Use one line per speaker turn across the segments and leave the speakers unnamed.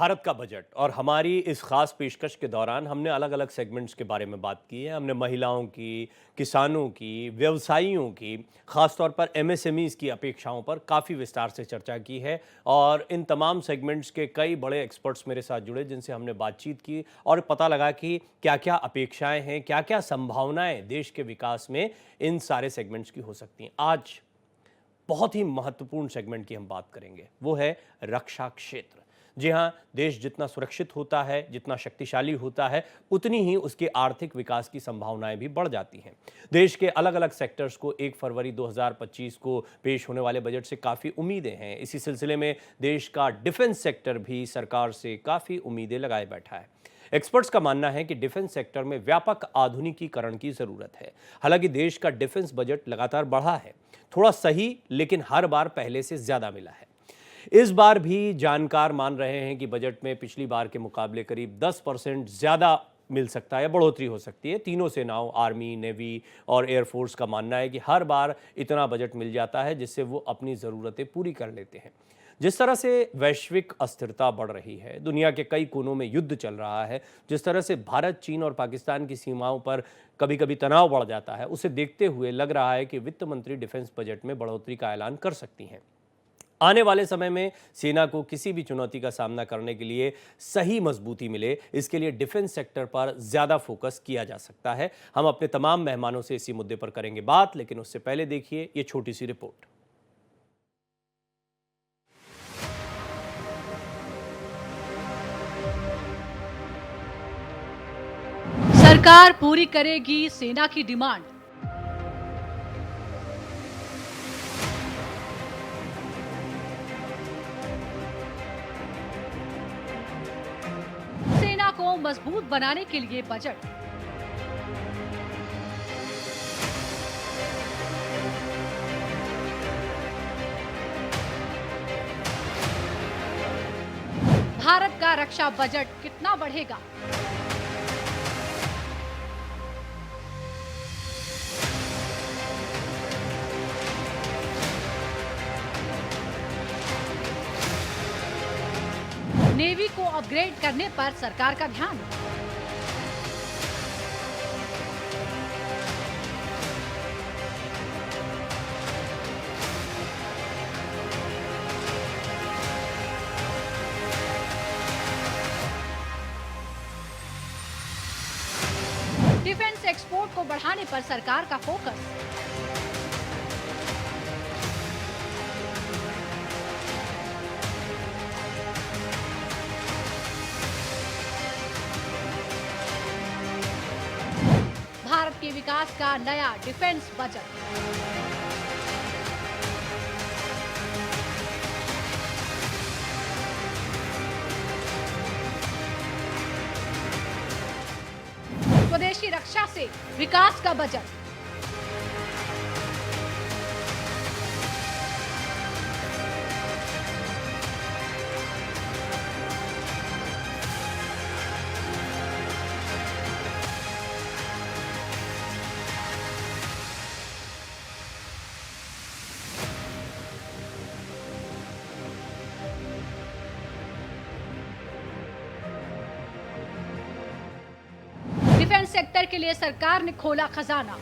भारत का बजट और हमारी इस खास पेशकश के दौरान हमने अलग अलग सेगमेंट्स के बारे में बात की है। हमने महिलाओं की, किसानों की, व्यवसायियों की, खासतौर पर एमएसएमईज की अपेक्षाओं पर काफ़ी विस्तार से चर्चा की है और इन तमाम सेगमेंट्स के कई बड़े एक्सपर्ट्स मेरे साथ जुड़े जिनसे हमने बातचीत की और पता लगा कि क्या क्या अपेक्षाएं हैं, क्या क्या संभावनाएं देश के विकास में इन सारे सेगमेंट्स की हो सकती हैं। आज बहुत ही महत्वपूर्ण सेगमेंट की हम बात करेंगे, वो है रक्षा क्षेत्र। जी हाँ, देश जितना सुरक्षित होता है, जितना शक्तिशाली होता है, उतनी ही उसके आर्थिक विकास की संभावनाएं भी बढ़ जाती हैं। देश के अलग अलग सेक्टर्स को 1 फरवरी 2025 को पेश होने वाले बजट से काफ़ी उम्मीदें हैं। इसी सिलसिले में देश का डिफेंस सेक्टर भी सरकार से काफ़ी उम्मीदें लगाए बैठा है। एक्सपर्ट्स का मानना है कि डिफेंस सेक्टर में व्यापक आधुनिकीकरण की जरूरत है। हालांकि देश का डिफेंस बजट लगातार बढ़ा है, थोड़ा सही लेकिन हर बार पहले से ज्यादा मिला है। इस बार भी जानकार मान रहे हैं कि बजट में पिछली बार के मुकाबले करीब 10% ज्यादा मिल सकता है, बढ़ोतरी हो सकती है। तीनों सेनाओं, आर्मी, नेवी और एयरफोर्स का मानना है कि हर बार इतना बजट मिल जाता है जिससे वो अपनी ज़रूरतें पूरी कर लेते हैं। जिस तरह से वैश्विक अस्थिरता बढ़ रही है, दुनिया के कई कोनों में युद्ध चल रहा है, जिस तरह से भारत, चीन और पाकिस्तान की सीमाओं पर कभी कभी तनाव बढ़ जाता है, उसे देखते हुए लग रहा है कि वित्त मंत्री डिफेंस बजट में बढ़ोतरी का ऐलान कर सकती हैं। आने वाले समय में सेना को किसी भी चुनौती का सामना करने के लिए सही मजबूती मिले, इसके लिए डिफेंस सेक्टर पर ज्यादा फोकस किया जा सकता है। हम अपने तमाम मेहमानों से इसी मुद्दे पर करेंगे बात, लेकिन उससे पहले देखिए ये छोटी सी रिपोर्ट।
सरकार पूरी करेगी सेना की डिमांड। सेना को मजबूत बनाने के लिए बजट। भारत का रक्षा बजट कितना बढ़ेगा? नेवी को अपग्रेड करने पर सरकार का ध्यान। डिफेंस एक्सपोर्ट को बढ़ाने पर सरकार का फोकस। भारत के विकास का नया डिफेंस बजट। स्वदेशी रक्षा से विकास का बजट। डिफेंस सेक्टर के लिए सरकार ने खोला खजाना।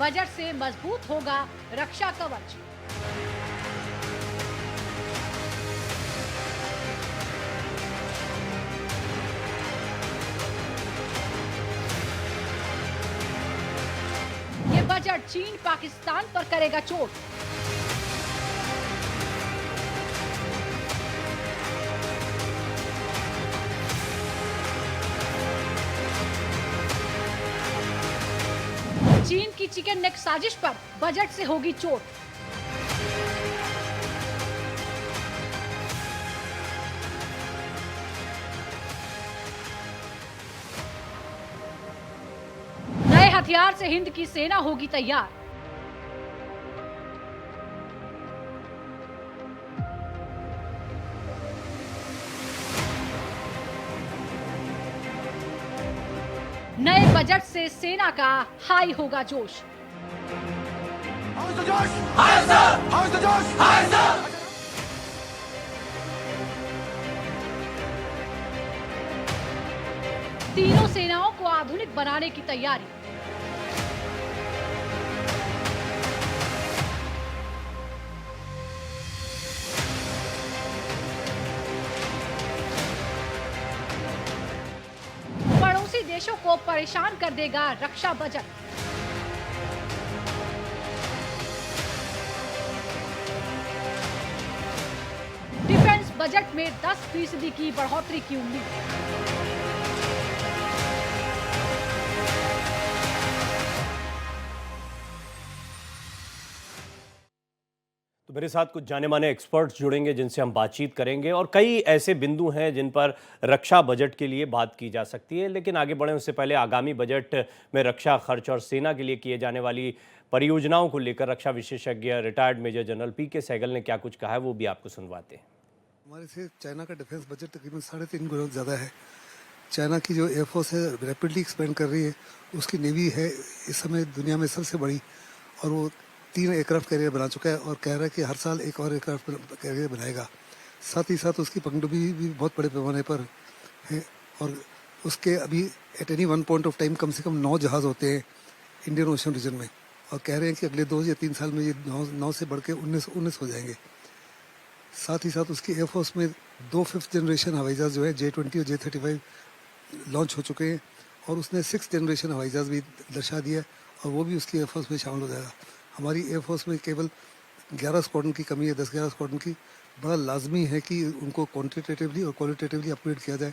बजट से मजबूत होगा रक्षा कवच। ये बजट चीन, पाकिस्तान पर करेगा चोट। चीन की चिकन नेक साजिश पर बजट से होगी चोट। नए हथियार से हिंद की सेना होगी तैयार। नए बजट से सेना का हाई होगा जोश। तीनों सेनाओं को आधुनिक बनाने की तैयारी। पड़ोसी देशों को परेशान कर देगा रक्षा बजट। डिफेंस बजट में 10% की बढ़ोतरी की उम्मीद।
तो मेरे साथ कुछ जाने माने एक्सपर्ट्स जुड़ेंगे जिनसे हम बातचीत करेंगे और कई ऐसे बिंदु हैं जिन पर रक्षा बजट के लिए बात की जा सकती है। लेकिन आगे बढ़ें उससे पहले आगामी बजट में रक्षा खर्च और सेना के लिए किए जाने वाली परियोजनाओं को लेकर रक्षा विशेषज्ञ retired major general P K. Sehgal ने क्या कुछ कहा है वो भी आपको सुनवाते हैं।
हमारे से चाइना का डिफेंस बजट तकरीबन 3.5 गुना ज़्यादा है। चाइना की जो एयरफोर्स है रैपिडली एक्सपेंड कर रही है। उसकी नेवी है इस समय दुनिया में सबसे बड़ी और वो 3 एयरक्राफ्ट कैरियर बना चुका है और कह रहा है कि हर साल एक और एयरक्राफ्ट कैरियर बनाएगा। साथ ही साथ उसकी पनडुब्बी भी बहुत बड़े पैमाने पर है और उसके अभी at any one point of time कम से कम 9 जहाज़ होते हैं इंडियन ओशन रीजन में और कह रहे हैं कि अगले 2 या 3 साल में ये 9 से बढ़ के 19 हो जाएंगे। साथ ही साथ उसकी एयरफोर्स में 2 5th जनरेशन हवाई जहाज़ जो है J-20 और J-35 लॉन्च हो चुके हैं और उसने 6th जनरेशन हवाई जहाज़ भी दर्शा दिया और वो भी उसकी एयरफोर्स में शामिल हो जाएगा। हमारी एयरफोर्स में केवल 11 स्क्वाड्रन की कमी है, 10-11 स्क्वाड्रन की। बड़ा लाजमी है कि उनको क्वांटिटेटिवली और क्वालिटेटिवली अपग्रेड किया जाए।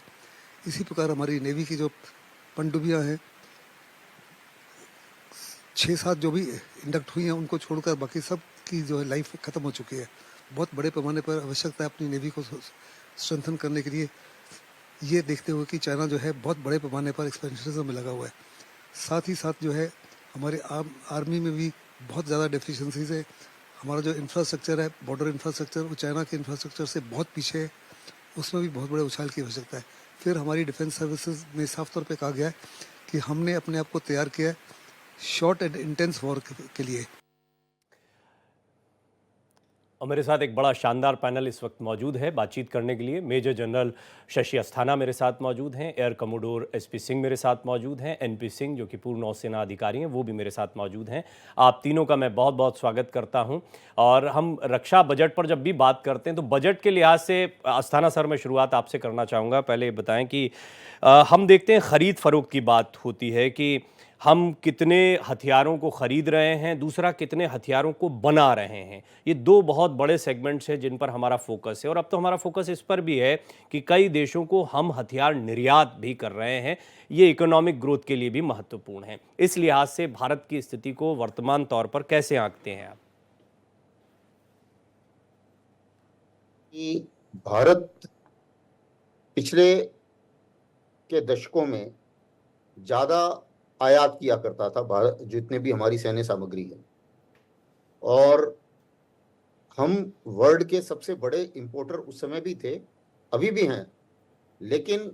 इसी प्रकार हमारी नेवी की जो पनडुब्बियाँ हैं 6-7 जो भी इंडक्ट हुई हैं उनको छोड़कर बाकी सब की जो है लाइफ ख़त्म हो चुकी है। बहुत बड़े पैमाने पर आवश्यकता है अपनी नेवी को स्ट्रेंथन करने के लिए, ये देखते हुए कि चाइना जो है बहुत बड़े पैमाने पर एक्सपेंशनिज्म में लगा हुआ है। साथ ही साथ जो है हमारे आर्मी में भी बहुत ज़्यादा डेफिशिएंसीज है। हमारा जो इंफ्रास्ट्रक्चर है बॉर्डर इंफ्रास्ट्रक्चर वो चाइना के इंफ्रास्ट्रक्चर से बहुत पीछे है, उसमें भी बहुत बड़े उछाल की आवश्यकता है। फिर हमारी डिफेंस सर्विसेज में साफ तौर पे कहा गया है कि हमने अपने आप को तैयार किया है शॉर्ट एंड इंटेंस वॉर के लिए।
और मेरे साथ एक बड़ा शानदार पैनल इस वक्त मौजूद है बातचीत करने के लिए। मेजर जनरल शशि अस्थाना मेरे साथ मौजूद हैं, एयर कमोडोर एसपी सिंह मेरे साथ मौजूद हैं, एनपी सिंह जो कि पूर्व नौसेना अधिकारी हैं वो भी मेरे साथ मौजूद हैं। आप तीनों का मैं बहुत बहुत स्वागत करता हूं। और हम रक्षा बजट पर जब भी बात करते हैं तो बजट के लिहाज से अस्थाना सर मैं शुरुआत आपसे करना चाहूँगा। पहले बताएँ कि हम देखते हैं ख़रीद फ़रोख्त की बात होती है कि हम कितने हथियारों को ख़रीद रहे हैं, दूसरा कितने हथियारों को बना रहे हैं। ये 2 बहुत बड़े सेगमेंट्स हैं जिन पर हमारा फोकस है और अब तो हमारा फोकस इस पर भी है कि कई देशों को हम हथियार निर्यात भी कर रहे हैं। ये इकोनॉमिक ग्रोथ के लिए भी महत्वपूर्ण है। इस लिहाज से भारत की स्थिति को वर्तमान तौर पर कैसे आंकते हैं आप?
कि भारत पिछले के दशकों में ज़्यादा आयात किया करता था, भारत जितने भी हमारी सैन्य सामग्री है, और हम वर्ल्ड के सबसे बड़े इंपोर्टर उस समय भी थे, अभी भी हैं। लेकिन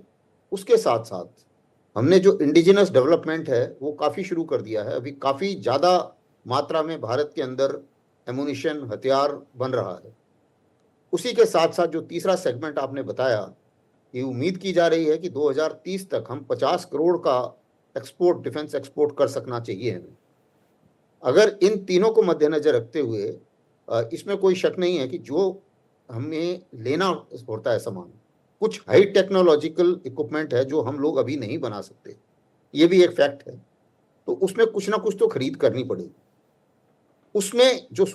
उसके साथ साथ हमने जो इंडिजिनस डेवलपमेंट है वो काफ़ी शुरू कर दिया है। अभी काफ़ी ज़्यादा मात्रा में भारत के अंदर एमुनिशन हथियार बन रहा है। उसी के साथ साथ जो तीसरा सेगमेंट आपने बताया, ये उम्मीद की जा रही है कि 2030 तक हम 50 करोड़ का एक्सपोर्ट, डिफेंस एक्सपोर्ट कर सकना चाहिए हमें। अगर इन तीनों को मद्देनजर रखते हुए इसमें कोई शक नहीं है कि जो हमें लेना होता है सामान, कुछ हाई टेक्नोलॉजिकल इक्विपमेंट है जो हम लोग अभी नहीं बना सकते, ये भी एक फैक्ट है। तो उसमें कुछ ना कुछ तो खरीद करनी पड़ेगी। उसमें जो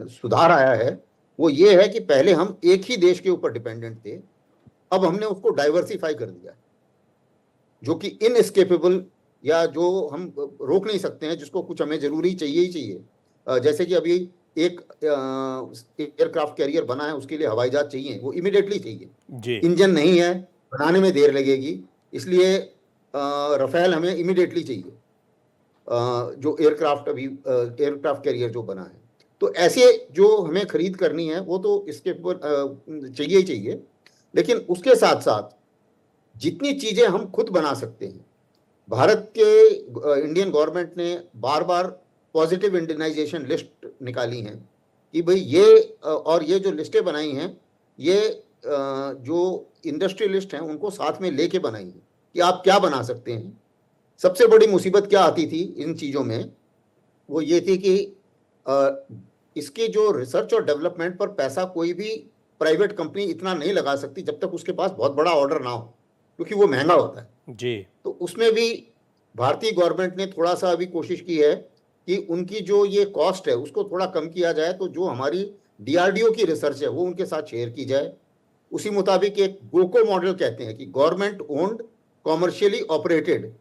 सुधार आया है वो ये है कि पहले हम एक ही देश के ऊपर डिपेंडेंट थे, अब हमने उसको डाइवर्सिफाई कर दिया, जो कि इनएस्केपेबल या जो हम रोक नहीं सकते हैं, जिसको कुछ हमें जरूरी चाहिए ही चाहिए। जैसे कि अभी एक एयरक्राफ्ट कैरियर बना है, उसके लिए हवाई जहाज चाहिए, वो इमीडिएटली चाहिए। इंजन नहीं है, बनाने में देर लगेगी, इसलिए रफेल हमें इमिडिएटली चाहिए, जो एयरक्राफ्ट अभी एयरक्राफ्ट कैरियर जो बना है। तो ऐसे जो हमें खरीद करनी है वो तो इसके ऊपर चाहिए ही चाहिए, लेकिन उसके साथ साथ जितनी चीजें हम खुद बना सकते हैं, भारत के इंडियन गवर्नमेंट ने बार बार पॉजिटिव इंडियनाइजेशन लिस्ट निकाली हैं कि भाई ये और ये जो लिस्टें बनाई हैं ये जो इंडस्ट्रियलिस्ट हैं उनको साथ में लेके बनाई हैं कि आप क्या बना सकते हैं। सबसे बड़ी मुसीबत क्या आती थी इन चीज़ों में, वो ये थी कि इसके जो रिसर्च और डेवलपमेंट पर पैसा कोई भी प्राइवेट कंपनी इतना नहीं लगा सकती जब तक उसके पास बहुत बड़ा ऑर्डर ना हो, क्योंकि वो महंगा होता है
जी।
तो उसमें भी भारतीय गवर्नमेंट ने थोड़ा सा अभी कोशिश की है कि उनकी जो ये कॉस्ट है उसको थोड़ा कम किया जाए, तो जो हमारी डीआरडीओ की रिसर्च है वो उनके साथ शेयर की जाए। उसी मुताबिक एक गोको मॉडल कहते हैं कि गवर्नमेंट ओन्ड कॉमर्शियली ऑपरेटेड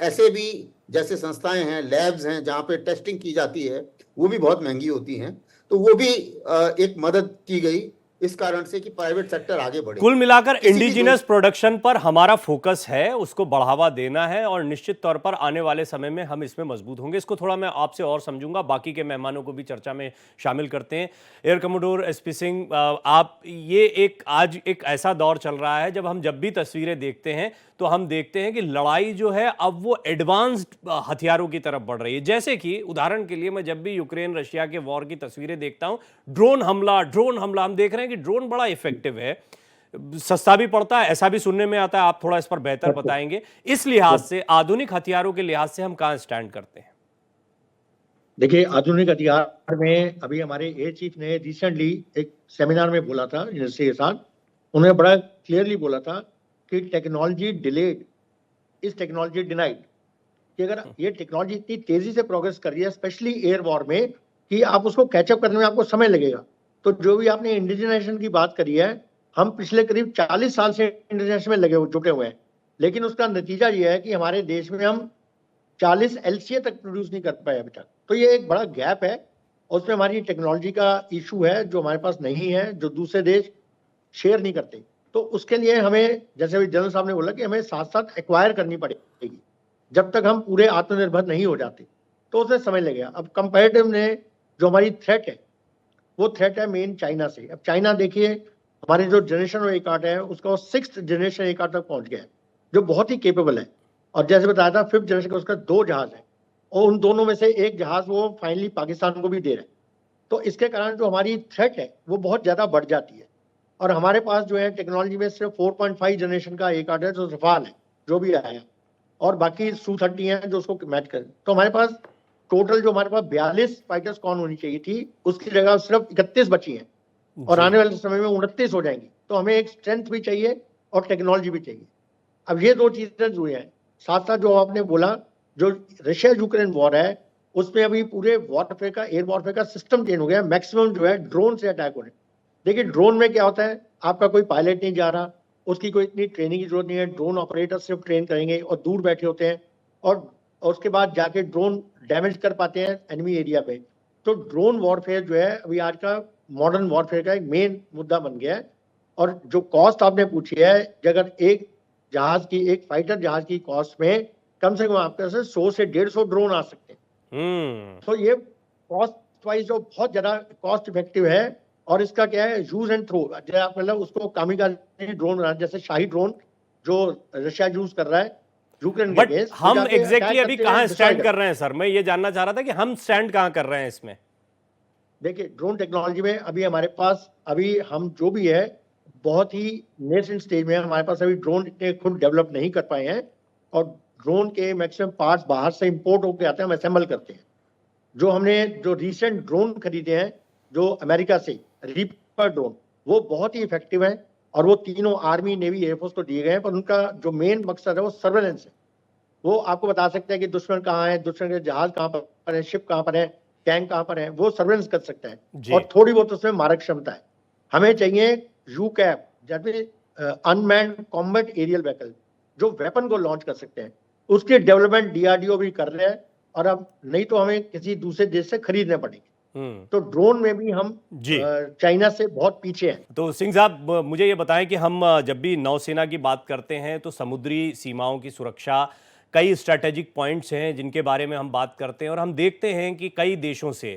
ऐसे भी जैसे संस्थाएं हैं, लैब्स हैं जहाँ पे टेस्टिंग की जाती है, वो भी बहुत महंगी होती हैं, तो वो भी एक मदद की गई इस कारण से कि प्राइवेट सेक्टर आगे बढ़े।
कुल मिलाकर इंडिजिनस प्रोडक्शन पर हमारा फोकस है, उसको बढ़ावा देना है और निश्चित तौर पर आने वाले समय में हम इसमें मजबूत होंगे। इसको थोड़ा मैं आपसे और समझूंगा, बाकी के मेहमानों को भी चर्चा में शामिल करते हैं। एयर कमोडोर एसपी सिंह, आप ये आज एक ऐसा दौर चल रहा है जब हम जब भी तस्वीरें देखते हैं तो हम देखते हैं कि लड़ाई जो है अब वो एडवांस्ड हथियारों की तरफ बढ़ रही है। जैसे कि उदाहरण के लिए मैं जब भी यूक्रेन रशिया के वॉर की तस्वीरें देखता हूं, ड्रोन हमला हम देख रहे हैं कि ड्रोन बड़ा इफेक्टिव है, सस्ता भी पड़ता है, ऐसा भी सुनने में आता है। आप थोड़ा इस पर बेहतर बताएंगे। इस लिहाज से, आधुनिक हथियारों के लिहाज से हम कहां स्टैंड करते हैं?
देखिए, आधुनिक हथियार में अभी हमारे एयर चीफ ने रिसेंटली एक सेमिनार में बोला था यूनिवर्सिटी के साथ, उन्होंने बड़ा क्लियरली बोला था कि technology delayed is technology denied, कि अगर ये टेक्नोलॉजी इतनी तेजी से प्रोग्रेस कर रही है स्पेशली एयर वॉर में कि आप उसको कैचअप करने में आपको समय लगेगा। तो जो भी आपने इंडिजिनाइजेशन की बात करी है, हम पिछले करीब 40 साल से इंडिजिनाइजेशन में जुटे हुए हैं, लेकिन उसका नतीजा ये है कि हमारे देश में हम 40 LCA तक प्रोड्यूस नहीं कर पाए अभी तक। तो ये एक बड़ा गैप है और उसमें हमारी टेक्नोलॉजी का इशू है जो हमारे पास नहीं है, जो दूसरे देश शेयर नहीं करते। तो उसके लिए हमें, जैसे अभी जनरल साहब ने बोला, कि हमें साथ साथ एक्वायर करनी पड़ेगी। जब तक हम पूरे आत्मनिर्भर नहीं हो जाते तो उसे समय लगेगा। अब कंपैरेटिव में जो हमारी थ्रेट है वो थ्रेट है मेन चाइना से। अब चाइना देखिए, हमारे जो जनरेशन एयरक्राफ्ट है उसका वो 6th जनरेशन एयरक्राफ्ट तक पहुंच गया है, जो बहुत ही केपेबल है। और जैसे बताया था 5th जनरेशन का उसका 2 जहाज है और उन दोनों में से एक जहाज वो फाइनली पाकिस्तान को भी दे रहे हैं। तो इसके कारण जो हमारी थ्रेट है वो बहुत ज्यादा बढ़ जाती है। और हमारे पास जो है टेक्नोलॉजी में सिर्फ 4.5 जनरेशन का एयरक्राफ्ट है जो रफाल है, जो भी आया, और बाकी Su-30 है जो उसको मैच करें। तो हमारे पास टोटल जो हमारे पास 42 फाइटर्स कौन होनी चाहिए थी, उसकी जगह सिर्फ 31 बची हैं और आने वाले समय में 29 हो जाएंगी। तो हमें एक स्ट्रेंथ भी चाहिए और टेक्नोलॉजी भी चाहिए। अब ये 2 चीजें जो है, साथ साथ जो आपने बोला, जो रशिया यूक्रेन वॉर है उसमें अभी पूरे वॉरफेयर का, एयर वॉरफेयर का सिस्टम चेंज हो गया। मैक्सिमम जो है ड्रोन से अटैक हो रहे हैं। देखिए, ड्रोन में क्या होता है, आपका कोई पायलट नहीं जा रहा, उसकी कोई इतनी ट्रेनिंग की जरूरत नहीं है, ड्रोन ऑपरेटर सिर्फ ट्रेन करेंगे और दूर बैठे होते हैं और उसके बाद जाके ड्रोन डैमेज कर पाते हैं एनिमी एरिया पे। तो ड्रोन वॉरफेयर जो है अभी आज का मॉडर्न वॉरफेयर का एक मेन मुद्दा बन गया है। और जो कॉस्ट आपने पूछी है, अगर एक जहाज की, एक फाइटर जहाज की कॉस्ट में कम से कम आपके पास 100 से 150 ड्रोन आ सकते हैं। तो ये कॉस्ट वाइज जो बहुत ज्यादा कॉस्ट इफेक्टिव है। और इसका क्या है, यूज एंड थ्रो, आप मतलब उसको कामिकाज़े ड्रोन, जैसे शाही ड्रोन जो रशिया यूज कर रहा है यूक्रेन के केस,
हम एग्जैक्टली अभी कहां स्टैंड कर रहे हैं सर? मैं ये जानना चाह रहा था कि हम स्टैंड कहां कर रहे हैं इसमें।
देखिए, ड्रोन टेक्नोलॉजी में अभी हमारे पास, अभी हम जो भी है बहुत ही नेसेंट स्टेज में है। हमारे पास अभी ड्रोन इतने खुद डेवलप नहीं कर पाए हैं और ड्रोन के मैक्सिमम पार्ट्स बाहर से इंपोर्ट होकर आते हैं, हम असेंबल करते हैं। जो हमने जो रिसेंट ड्रोन खरीदे हैं जो अमेरिका से, रीपर ड्रोन, वो बहुत ही इफेक्टिव है और वो तीनों आर्मी, नेवी, एयरफोर्स को दिए गए हैं। पर उनका जो मेन मकसद है वो सर्वेलेंस है। वो आपको बता सकते हैं कि दुश्मन कहाँ है, दुश्मन के जहाज कहाँ पर है, शिप कहाँ पर है, टैंक कहाँ पर है, वो सर्वेलेंस कर सकता है और थोड़ी बहुत उसमें मारक क्षमता है। हमें चाहिए यूकैप, जैसे अनमैन्ड कॉम्बैट एरियल व्हीकल, जो वेपन को लॉन्च कर सकते हैं। उसकी डेवलपमेंट DRDO भी कर रहे हैं और अब नहीं तो हमें किसी दूसरे देश से खरीदने पड़ेंगे। तो ड्रोन में भी हम
जी।
चाइना से बहुत पीछे हैं।
तो सिंह साहब, मुझे ये बताएं कि हम जब भी नौसेना की बात करते हैं तो समुद्री सीमाओं की सुरक्षा, कई स्ट्रैटेजिक पॉइंट्स हैं जिनके बारे में हम बात करते हैं, और हम देखते हैं कि कई देशों से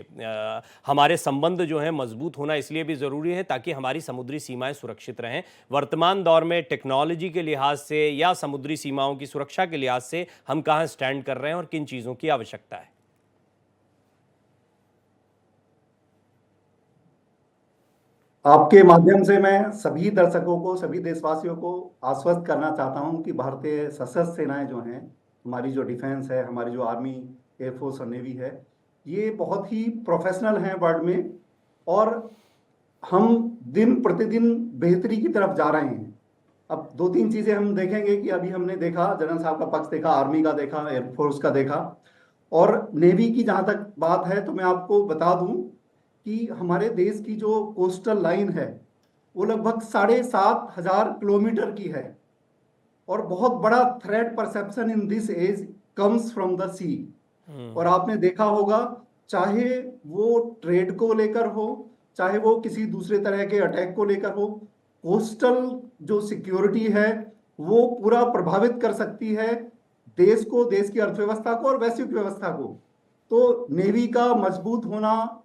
हमारे संबंध जो हैं मजबूत होना इसलिए भी ज़रूरी है ताकि हमारी समुद्री सीमाएं सुरक्षित रहें। वर्तमान दौर में टेक्नोलॉजी के लिहाज से या समुद्री सीमाओं की सुरक्षा के लिहाज से हम कहाँ स्टैंड कर रहे हैं और किन चीज़ों की आवश्यकता है?
आपके माध्यम से मैं सभी दर्शकों को, सभी देशवासियों को आश्वस्त करना चाहता हूं कि भारतीय सशस्त्र सेनाएं जो हैं, हमारी जो डिफेंस है, हमारी जो आर्मी, एयरफोर्स और नेवी है, ये बहुत ही प्रोफेशनल हैं वर्ल्ड में, और हम दिन प्रतिदिन बेहतरी की तरफ जा रहे हैं। अब दो तीन चीजें हम देखेंगे कि अभी हमने देखा, जनरल साहब का पक्ष देखा, आर्मी का देखा, एयरफोर्स का देखा, और नेवी की जहां तक बात है तो मैं आपको बता दूं कि हमारे देश की जो कोस्टल लाइन है वो लगभग 7,500 किलोमीटर की है, और बहुत बड़ा threat perception in this age comes from the sea. और आपने देखा होगा, चाहे वो ट्रेड को लेकर हो, चाहे वो किसी दूसरे तरह के अटैक को लेकर हो, कोस्टल जो सिक्योरिटी है वो पूरा प्रभावित कर सकती है देश को, देश की अर्थव्यवस्था को और वैश्विक व्यवस्था को। तो नेवी का मजबूत होना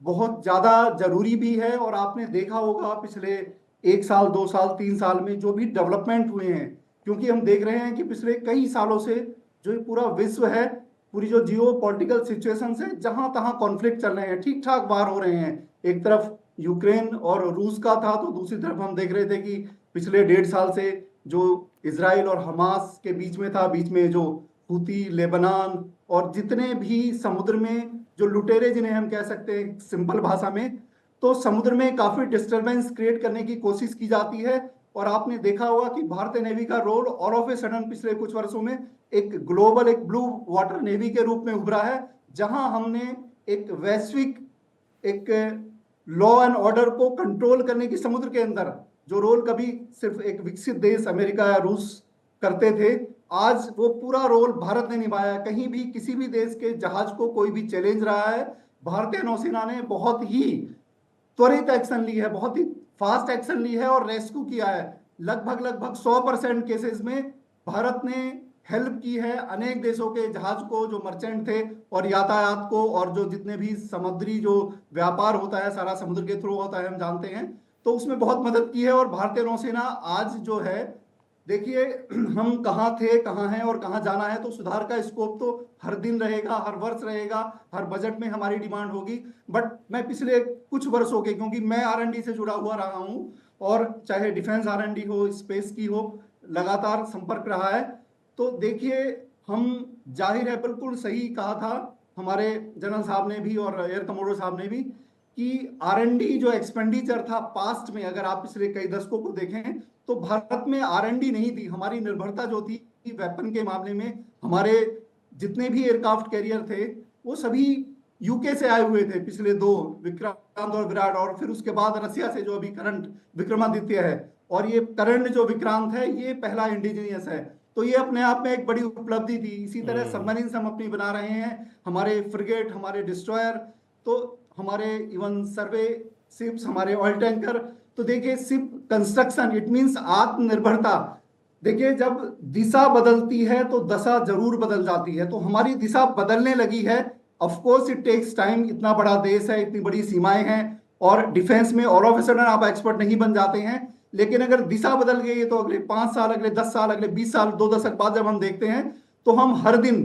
बहुत ज्यादा जरूरी भी है, और आपने देखा होगा पिछले 1 साल, 2 साल, 3 साल में जो भी डेवलपमेंट हुए हैं, क्योंकि हम देख रहे हैं कि पिछले कई सालों से जो ये पूरा विश्व है, पूरी जो जियो पॉलिटिकल सिचुएशन है, जहां तहां कॉन्फ्लिक्ट चल रहे हैं, ठीक ठाक वार हो रहे हैं। एक तरफ यूक्रेन और रूस का था, तो दूसरी तरफ हम देख रहे थे कि पिछले 1.5 साल से जो इजराइल और हमास के बीच में था, बीच में जो हुती, लेबनान और जितने भी समुद्र में जो लुटेरे, जिन्हें हम कह सकते हैं सिंपल भाषा में, तो समुद्र में काफी डिस्टरबेंस क्रिएट करने की कोशिश की जाती है। और आपने देखा होगा कि भारतीय नेवी का role all of a sudden पिछले कुछ वर्षों में एक ग्लोबल, एक ब्लू वाटर नेवी के रूप में उभरा है, जहां हमने एक वैश्विक, एक लॉ एंड ऑर्डर को कंट्रोल करने की समुद्र के अंदर जो रोल कभी सिर्फ एक विकसित देश अमेरिका या रूस करते थे, आज वो पूरा रोल भारत ने निभाया। कहीं भी किसी भी देश के जहाज को कोई भी चैलेंज रहा है, भारतीय नौसेना ने बहुत ही त्वरित एक्शन ली है, बहुत ही फास्ट एक्शन ली है और रेस्क्यू किया है। लगभग 100% केसेस में भारत ने हेल्प की है अनेक देशों के जहाज को, जो मर्चेंट थे, और यातायात को, और जो जितने भी समुद्री जो व्यापार होता है सारा समुद्र के थ्रू होता है, हम जानते हैं, तो उसमें बहुत मदद की है। और भारतीय नौसेना आज जो है, देखिए हम कहाँ थे, कहाँ हैं और कहाँ जाना है, तो सुधार का स्कोप तो हर दिन रहेगा, हर वर्ष रहेगा, हर बजट में हमारी डिमांड होगी। बट मैं पिछले कुछ वर्षों के, क्योंकि मैं R&D से जुड़ा हुआ रहा हूँ, और चाहे डिफेंस R&D हो, स्पेस की हो, लगातार संपर्क रहा है, तो देखिए हम, जाहिर है बिल्कुल सही कहा था हमारे जनरल साहब ने भी और एयर कमोडोर साहब ने भी, कि R&D जो एक्सपेंडिचर था पास्ट में, अगर आप पिछले कई दशकों को देखें, तो भारत में R&D नहीं थी। हमारी निर्भरता जो थी वेपन के मामले में, हमारे जितने भी एयरक्राफ्ट कैरियर थे वो सभी यूके से आए हुए थे, पिछले 2 विक्रांत और विराट, और फिर उसके बाद रसिया से जो अभी करंट विक्रमादित्य है, और ये करंट जो विक्रांत है ये पहला इंडिजीनियस है। तो ये अपने आप में एक बड़ी उपलब्धि थी। इसी तरह सबमरीन हम अपनी बना रहे हैं, हमारे फ्रिगेट, हमारे डिस्ट्रॉयर, तो हमारे इवन सर्वे शिप्स, हमारे ऑयल टैंकर। तो देखिए शिप कंस्ट्रक्शन, इट मींस आत्मनिर्भरता। देखिए जब दिशा बदलती है तो दशा जरूर बदल जाती है, तो हमारी दिशा बदलने लगी है। Of course it takes time, इतना बड़ा देश है, इतनी बड़ी सीमाएं हैं, और डिफेंस में ऑल ऑफ ए सडन आप एक्सपर्ट नहीं बन जाते हैं, लेकिन अगर दिशा बदल गई है तो अगले 5 साल, अगले 10 साल, अगले 20 साल, 2 दशक बाद जब हम देखते हैं तो हम हर दिन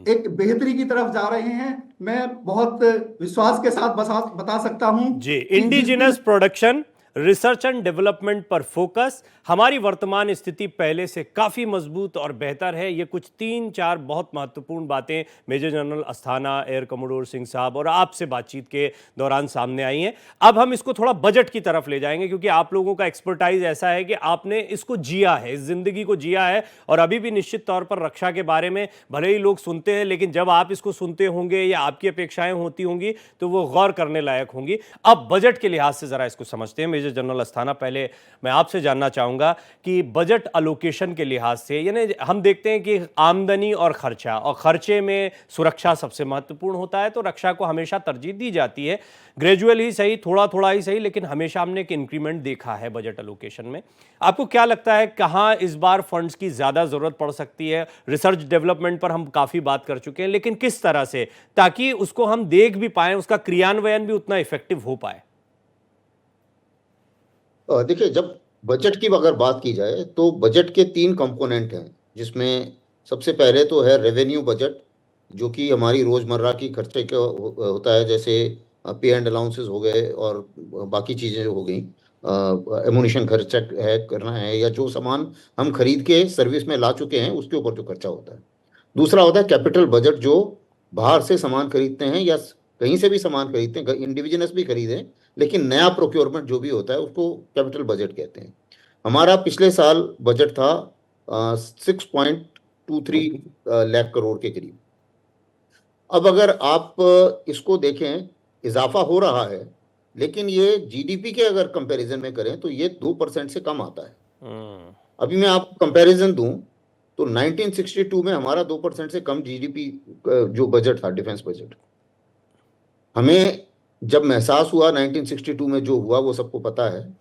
एक बेहतरी की तरफ जा रहे हैं। मैं बहुत विश्वास के साथ बता सकता हूं
जी, indigenous production, research and development पर फोकस, हमारी वर्तमान स्थिति पहले से काफ़ी मजबूत और बेहतर है। ये कुछ 3-4 बहुत महत्वपूर्ण बातें major general Asthana, air commodore Singh साहब और आपसे बातचीत के दौरान सामने आई हैं। अब हम इसको थोड़ा बजट की तरफ ले जाएंगे, क्योंकि आप लोगों का एक्सपर्टाइज ऐसा है कि आपने इसको जिया है, इस जिंदगी को जिया है, और अभी भी निश्चित तौर पर रक्षा के बारे में भले ही लोग सुनते हैं, लेकिन जब आप इसको सुनते होंगे या आपकी अपेक्षाएं होती होंगी तो वो गौर करने लायक होंगी। अब बजट के लिहाज से जरा इसको समझते हैं। मेजर जनरल अस्थाना, पहले मैं आपसे जानना चाहूँगा कि बजट अलोकेशन के लिहाज से, यानी हम देखते हैं कि आमदनी और खर्चे में सुरक्षा सबसे महत्वपूर्ण होता है, तो रक्षा को हमेशा तरजीह दी जाती है, ग्रेजुअल ही सही, थोड़ा थोड़ा ही सही, लेकिन हमेशा हमने एक इंक्रीमेंट देखा है बजट अलोकेशन में। आपको क्या लगता है कहाँ इस बार फंड्स की ज़्यादा ज़रूरत पड़ सकती है? रिसर्च डेवलपमेंट पर हम काफ़ी बात कर चुके हैं, लेकिन किस तरह से, ताकि उसको हम देख भी पाएं, उसका क्रियान्वयन भी उतना इफेक्टिव हो पाए?
देखिए, जब बजट की अगर बात की जाए तो बजट के 3 कंपोनेंट हैं, जिसमें सबसे पहले तो है रेवेन्यू बजट, जो कि हमारी रोजमर्रा की खर्चे का होता है, जैसे पे एंड अलाउंसेस हो गए और बाकी चीजें जो हो गई, एमुनिशन खर्चा है करना है, या जो सामान हम खरीद के सर्विस में ला चुके हैं उसके ऊपर जो खर्चा होता है। दूसरा होता है कैपिटल बजट, जो बाहर से सामान खरीदते हैं या कहीं से भी सामान खरीदते हैं, इंडिविजुअल्स भी खरीदें, लेकिन नया प्रोक्योरमेंट जो भी होता है उसको कैपिटल बजट कहते हैं। हमारा पिछले साल बजट था 6.23 लाख करोड़ के करीब। अब अगर आप इसको देखें, इजाफा हो रहा है, लेकिन ये जीडीपी के अगर कंपैरिजन में करें तो ये 2% से कम आता है। अभी मैं आपको कंपैरिजन दूं तो 1962 में हमारा 2% से कम जीडीपी जो बजट था, डिफेंस बजट, हमें जब महसास हुआ 1962 में जो हुआ वो सबको पता है,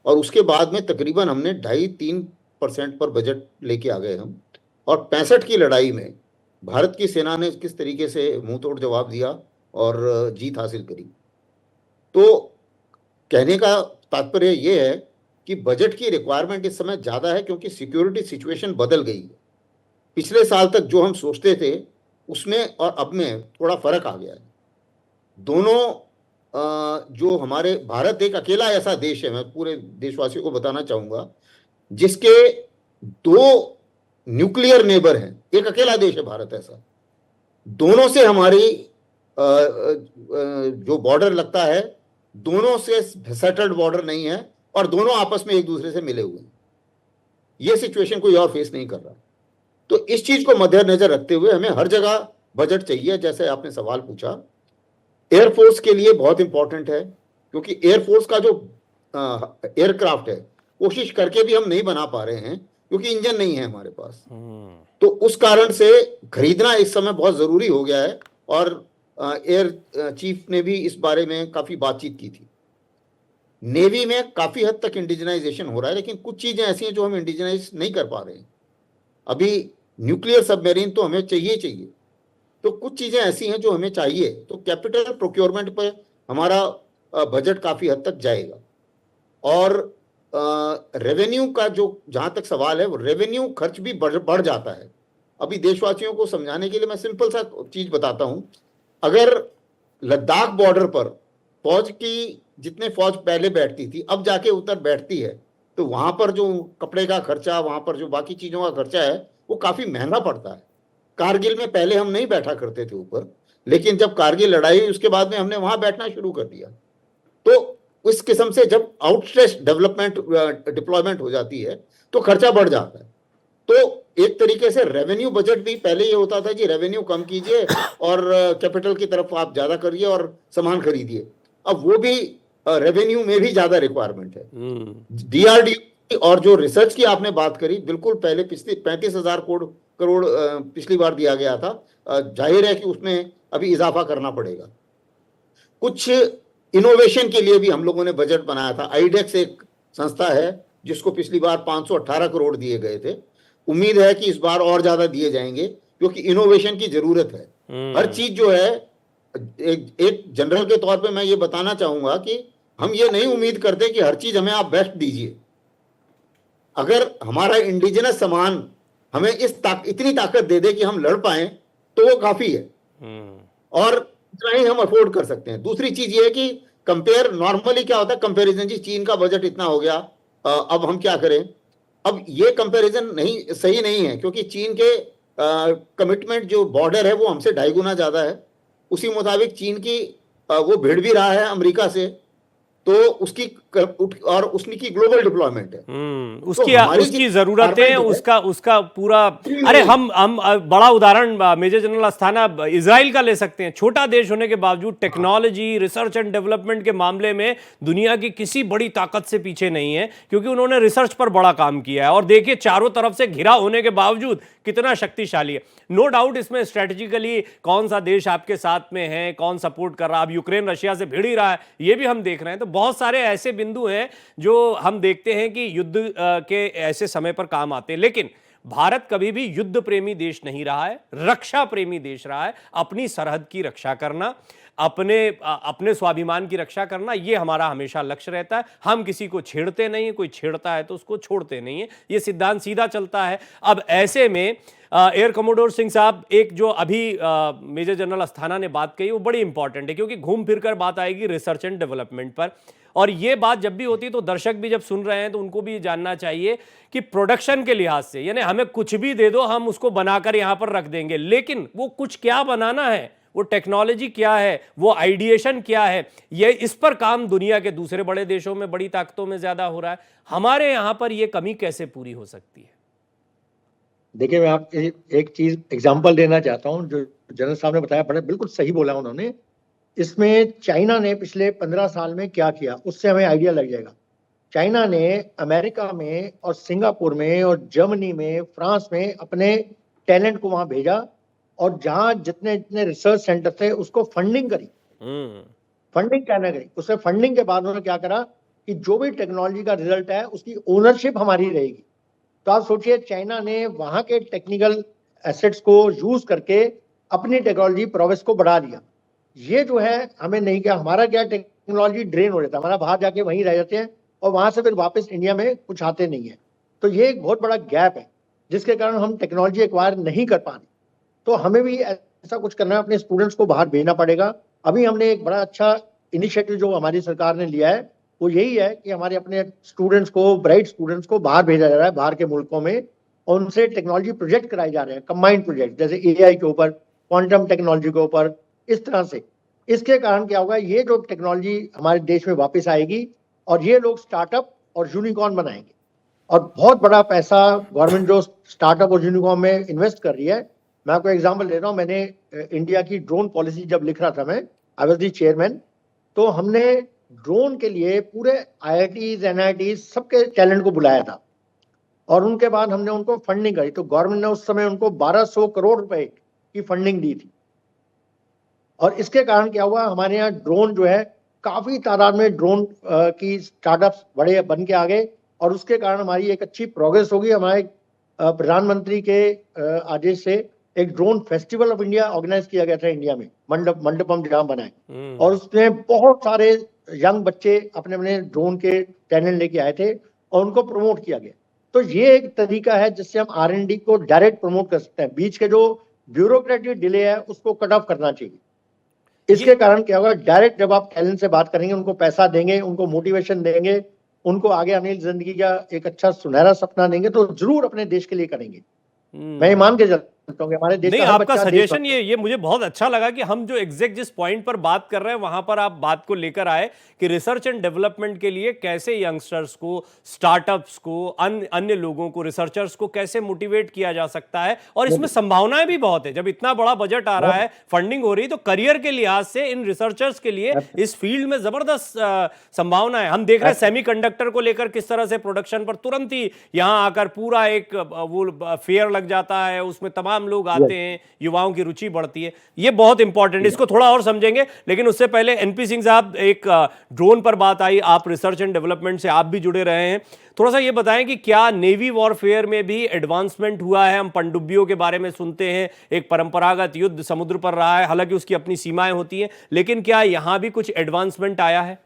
और उसके बाद में तकरीबन हमने 2.5-3% पर बजट लेके आ गए हम। और 65 की लड़ाई में भारत की सेना ने किस तरीके से मुंह तोड़ जवाब दिया और जीत हासिल करी। तो कहने का तात्पर्य ये है कि बजट की रिक्वायरमेंट इस समय ज़्यादा है, क्योंकि सिक्योरिटी सिचुएशन बदल गई है। पिछले साल तक जो हम सोचते थे उसमें और अब में थोड़ा फर्क आ गया है। दोनों जो हमारे, भारत एक अकेला ऐसा देश है, मैं पूरे देशवासियों को बताना चाहूंगा, जिसके 2 न्यूक्लियर नेबर हैं। एक अकेला देश है भारत ऐसा। दोनों से हमारी जो बॉर्डर लगता है, दोनों से सेटल्ड बॉर्डर नहीं है, और दोनों आपस में एक दूसरे से मिले हुए हैं। ये सिचुएशन कोई और फेस नहीं कर रहा। तो इस चीज को मद्देनजर रखते हुए हमें हर जगह बजट चाहिए। जैसे आपने सवाल पूछा, एयरफोर्स के लिए बहुत इंपॉर्टेंट है, क्योंकि एयरफोर्स का जो एयरक्राफ्ट है, कोशिश करके भी हम नहीं बना पा रहे हैं, क्योंकि इंजन नहीं है हमारे पास। तो उस कारण से खरीदना इस समय बहुत जरूरी हो गया है, और एयर चीफ ने भी इस बारे में काफी बातचीत की थी। नेवी में काफी हद तक इंडिजनाइजेशन हो रहा है, लेकिन कुछ चीजें ऐसी हैं जो हम इंडिजनाइज नहीं कर पा रहे हैं। अभी न्यूक्लियर सबमरीन तो हमें चाहिए, तो कुछ चीजें ऐसी हैं जो हमें चाहिए। तो कैपिटल प्रोक्योरमेंट पर हमारा बजट काफी हद तक जाएगा। और रेवेन्यू का जो जहां तक सवाल है, वो रेवेन्यू खर्च भी बढ़ जाता है। अभी देशवासियों को समझाने के लिए मैं सिंपल सा चीज बताता हूं। अगर लद्दाख बॉर्डर पर फौज की जितने फौज पहले बैठती थी, अब जाके उतर बैठती है, तो वहां पर जो कपड़े का खर्चा, वहां पर जो बाकी चीजों का खर्चा है, वो काफी महंगा पड़ता है। कारगिल में पहले हम नहीं बैठा करते थे ऊपर, लेकिन जब कारगिल लड़ाई हुई उसके बाद में हमने वहां बैठना शुरू कर दिया। तो इस किस्म से जब आउटस्ट्रेच डेवलपमेंट डिप्लॉयमेंट हो जाती है तो खर्चा बढ़ जाता है। तो एक तरीके से रेवेन्यू बजट भी, पहले ये होता था कि रेवेन्यू कम कीजिए और कैपिटल की तरफ आप ज्यादा करिए और सामान खरीदिए। अब वो भी रेवेन्यू में भी ज्यादा रिक्वायरमेंट है। डीआरडीओ और जो रिसर्च की आपने बात करी, बिल्कुल पहले पिछली 35,000 करोड़ पिछली बार दिया गया था। जाहिर है कि उसमें अभी इजाफा करना पड़ेगा। कुछ इनोवेशन के लिए भी हम लोगों ने बजट बनाया था। आईडेक्स एक संस्था है जिसको पिछली बार 518 करोड़ दिए गए थे। उम्मीद है कि इस बार और ज्यादा दिए जाएंगे, क्योंकि इनोवेशन की जरूरत है। हर चीज जो है, एक जनरल के तौर पे मैं ये बताना चाहूंगा कि हम ये नहीं उम्मीद करते कि हर चीज हमें आप बेस्ट दीजिए। अगर हमारा इंडिजिनस सामान हमें इतनी ताकत दे दे कि हम लड़ पाए, तो वो काफी है, और इतना ही हम अफोर्ड कर सकते हैं। दूसरी चीज ये है कि कंपेयर, नॉर्मली क्या होता है कंपैरिजन, जी चीन का बजट इतना हो गया, अब हम क्या करें। अब ये कंपैरिजन नहीं, सही नहीं है, क्योंकि चीन के कमिटमेंट जो बॉर्डर है वो हमसे 2.5 गुना ज्यादा है। उसी मुताबिक चीन की वो भिड़ भी रहा है अमेरिका से, तो उसकी और उसने की ग्लोबल डिप्लॉयमेंट है।
उसकी
हमारी
उसकी
जो
जरूरतें
requirement है,
उसका उसका पूरा। अरे हम बड़ा उदाहरण मेजर जनरल अस्थाना इजराइल का ले सकते हैं। छोटा देश होने के बावजूद टेक्नोलॉजी, रिसर्च एंड डेवलपमेंट के मामले में दुनिया की किसी बड़ी ताकत से पीछे नहीं है, क्योंकि उन्होंने रिसर्च पर बड़ा काम किया है। और देखिए चारों तरफ से घिरा होने के बावजूद कितना शक्तिशाली है। नो डाउट इसमें स्ट्रेटेजिकली कौन सा देश आपके साथ में है, कौन सपोर्ट कर रहा है। अब यूक्रेन रशिया से भिड़ ही रहा है, ये भी हम देख रहे हैं। तो बहुत सारे ऐसे बिंदु हैं जो हम देखते हैं कि युद्ध के ऐसे समय पर काम आते हैं। लेकिन भारत कभी भी युद्ध प्रेमी देश नहीं रहा है, रक्षा प्रेमी देश रहा है। अपनी सरहद की रक्षा करना, अपने स्वाभिमान की रक्षा करना, ये हमारा हमेशा लक्ष्य रहता है। हम किसी को छेड़ते नहीं है, कोई छेड़ता है तो उसको छोड़ते नहीं है, ये सिद्धांत सीधा चलता है। अब ऐसे में एयर कमोडोर सिंह साहब, एक जो अभी मेजर जनरल अस्थाना ने बात कही वो बड़ी इंपॉर्टेंट है, क्योंकि घूम फिरकर बात आएगी रिसर्च एंड डेवलपमेंट पर। और ये बात जब भी होती है तो दर्शक भी जब सुन रहे हैं तो उनको भी जानना चाहिए कि प्रोडक्शन के लिहाज से, यानी हमें कुछ भी दे दो हम उसको बनाकर यहां पर रख देंगे, लेकिन वो कुछ क्या बनाना है, वो टेक्नोलॉजी क्या है, वो आइडिएशन क्या है, ये इस पर काम दुनिया के दूसरे बड़े देशों में, बड़ी ताकतों में ज्यादा हो रहा है। हमारे यहां पर ये कमी कैसे पूरी हो सकती है?
देखिए, मैं आपको एक चीज एग्जांपल देना चाहता हूं, जो जनरल साहब ने बताया, बड़े बिल्कुल सही बोला उन्होंने। इसमें चाइना ने पिछले 15 साल में क्या किया, उससे हमें आइडिया लग जाएगा। चाइना ने अमेरिका में और सिंगापुर में और जर्मनी में, फ्रांस में अपने टैलेंट को वहां भेजा, और जहां जितने जितने रिसर्च सेंटर थे उसको फंडिंग करी। फंडिंग चाइना करी। उससे फंडिंग के बाद उन्होंने क्या करा कि जो भी टेक्नोलॉजी का रिजल्ट है उसकी ओनरशिप हमारी रहेगी। तो आप सोचिए, चाइना ने वहां के टेक्निकल एसेट्स को यूज करके अपनी टेक्नोलॉजी प्रोग्रेस को बढ़ा दिया। ये जो है हमें नहीं किया। हमारा क्या, टेक्नोलॉजी ड्रेन हो जाता है, हमारा बाहर जाके वहीं रह जाते हैं और वहां से फिर वापस इंडिया में कुछ आते नहीं है। तो ये एक बहुत बड़ा गैप है जिसके कारण हम टेक्नोलॉजी एक्वायर नहीं कर पा रहे। तो हमें भी ऐसा कुछ करना है, अपने स्टूडेंट्स को बाहर भेजना पड़ेगा। अभी हमने एक बड़ा अच्छा इनिशिएटिव जो हमारी सरकार ने लिया है वो यही है कि हमारे अपने स्टूडेंट्स को, ब्राइट स्टूडेंट्स को बाहर भेजा जा रहा है, बाहर के मुल्कों में, और उनसे टेक्नोलॉजी प्रोजेक्ट कराए जा रहे हैं, कंबाइंड प्रोजेक्ट, जैसे एआई के ऊपर, क्वांटम टेक्नोलॉजी के ऊपर, इस तरह से। इसके कारण क्या होगा, ये जो टेक्नोलॉजी हमारे देश में वापस आएगी और ये लोग स्टार्टअप और यूनिकॉर्न बनाएंगे, और बहुत बड़ा पैसा गवर्नमेंट जो स्टार्टअप और यूनिकॉर्न में इन्वेस्ट कर रही है। मैं आपको एग्जांपल दे रहा हूँ। मैंने इंडिया की ड्रोन पॉलिसी जब लिख रहा था, मैं आई वाज द चेयरमैन, तो हमने ड्रोन के लिए पूरे IITs, NITs सबके टैलेंट को बुलाया था, और उनके बाद हमने उनको फंडिंग करी। तो गवर्नमेंट ने उस समय उनको 1200 करोड़ रुपए की फंडिंग दी थी। और इसके कारण क्या हुआ, हमारे यहाँ ड्रोन जो है, काफी तादाद में ड्रोन की स्टार्टअप्स बड़े बन के आ गए, और उसके कारण हमारी एक अच्छी प्रोग्रेस होगी। हमारे प्रधानमंत्री के आदेश से एक drone festival of India organise किया गया था इंडिया में, मंडपम जहां बनाए, और उसमें बहुत सारे यंग बच्चे अपने अपने ड्रोन के टैलेंट लेके आए थे और उनको प्रमोट किया गया। तो ये एक तरीका है जिससे हम R&D को डायरेक्ट प्रमोट कर सकते हैं। बीच के जो ब्यूरोक्रेटिक डिले है उसको कट ऑफ करना चाहिए। इसके कारण क्या होगा, डायरेक्ट जब आप टैलेंट से बात करेंगे, उनको पैसा देंगे, उनको मोटिवेशन देंगे, उनको आगे आने की जिंदगी का एक अच्छा सुनहरा सपना देंगे, तो जरूर अपने देश के लिए करेंगे। मैं मान के चलता हूं कि हमारे देश
नहीं,
का
आपका सजेशन ये मुझे बहुत अच्छा लगा कि हम जो एग्जैक्ट जिस पॉइंट पर बात कर रहे हैं वहां पर आप बात को लेकर आए कि रिसर्च एंड डेवलपमेंट के लिए कैसे यंगस्टर्स को, स्टार्टअप्स को, अन्य लोगों को, रिसर्चर्स को कैसे मोटिवेट किया जा सकता है। और इसमें संभावनाएं भी बहुत है। जब इतना बड़ा बजट आ रहा है, फंडिंग हो रही, तो करियर के लिहाज से इन रिसर्चर्स के लिए इस फील्ड में जबरदस्त संभावना है। हम देख रहे हैं सेमीकंडक्टर को लेकर किस तरह से प्रोडक्शन पर तुरंत ही यहां आकर पूरा एक वो फेयर लग जाता है, उसमें तमाम लोग आते हैं, युवाओं की रुचि बढ़ती है। ये बहुत इंपॉर्टेंट है, इसको थोड़ा और समझेंगे। लेकिन उससे पहले NP सिंह साहब, एक ड्रोन पर बात आई, आप रिसर्च एंड डेवलपमेंट से आप भी जुड़े रहे हैं, थोड़ा सा ये बताएं कि क्या नेवी वॉरफेयर में भी एडवांसमेंट हुआ है? हम पनडुब्बियों के बारे में सुनते हैं, एक परंपरागत युद्ध समुद्र पर रहा है, हालांकि उसकी अपनी सीमाएं होती हैं, लेकिन क्या यहां भी कुछ एडवांसमेंट आया है?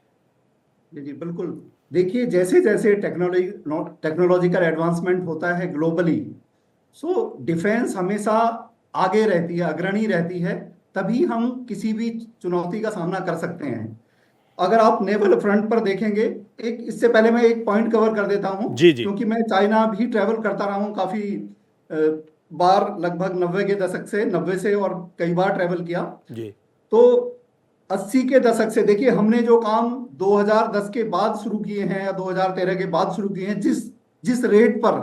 जी बिल्कुल। देखिए, जैसे जैसे टेक्नोलॉजिकल एडवांसमेंट होता है ग्लोबली, सो डिफेंस हमेशा आगे रहती है, अग्रणी रहती है, तभी हम किसी भी चुनौती का सामना कर सकते हैं। अगर आप नेवल फ्रंट पर देखेंगे, एक इससे पहले मैं एक पॉइंट कवर कर देता हूं, क्योंकि मैं चाइना भी ट्रैवल करता रहा हूं काफी बार, लगभग 90 के दशक से, 90 से, और कई बार ट्रैवल किया जी। तो 80 के दशक से देखिए हमने जो काम 2010 के बाद शुरू किए हैं या 2013 के बाद शुरू किए हैं, जिस जिस रेट पर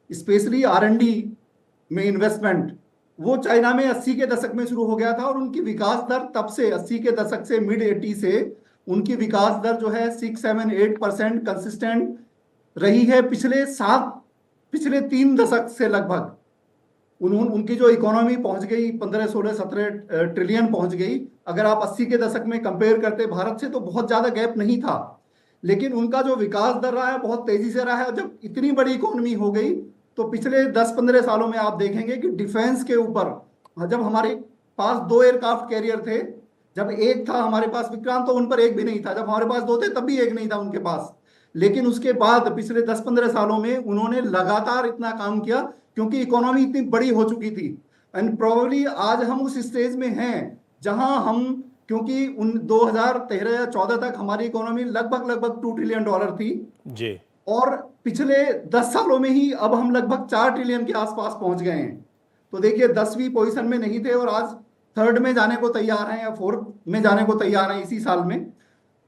स्पेशली R&D में इन्वेस्टमेंट वो चाइना में 80 के दशक में शुरू हो गया था, और उनकी विकास दर तब से 80 के दशक से मिड 80 से उनकी विकास दर जो है 6-7-8% कंसिस्टेंट रही है पिछले 3 दशक से लगभग। उनकी जो इकोनॉमी पहुंच गई 15-16-17 ट्रिलियन पहुंच गई। अगर आप 80 के दशक में कंपेयर करते भारत से तो बहुत ज्यादा गैप नहीं था, लेकिन उनका जो विकास दर रहा है बहुत तेजी से रहा है। और जब इतनी बड़ी इकोनॉमी हो गई तो पिछले 10-15 सालों में आप देखेंगे कि डिफेंस के ऊपर, जब हमारे पास 2 एयरक्राफ्ट कैरियर थे, जब एक था हमारे पास विक्रांत तो उन पर एक भी नहीं था, जब हमारे पास 2 थे तब भी एक नहीं था उनके पास। लेकिन उसके बाद पिछले 10-15 सालों में उन्होंने लगातार इतना काम किया क्योंकि इकोनॉमी इतनी बड़ी हो चुकी थी। एंड प्रोबेबली आज हम उस स्टेज में हैं जहां हम, क्योंकि 2013 या 14 तक हमारी इकोनॉमी लगभग $2 ट्रिलियन थी
जी,
और पिछले 10 सालों में ही अब हम लगभग 4 ट्रिलियन के आसपास पहुंच गए हैं। तो देखिए 10वीं पोजीशन में नहीं थे और आज 3rd में जाने को तैयार हैं या 4th में जाने को तैयार हैं इसी साल में।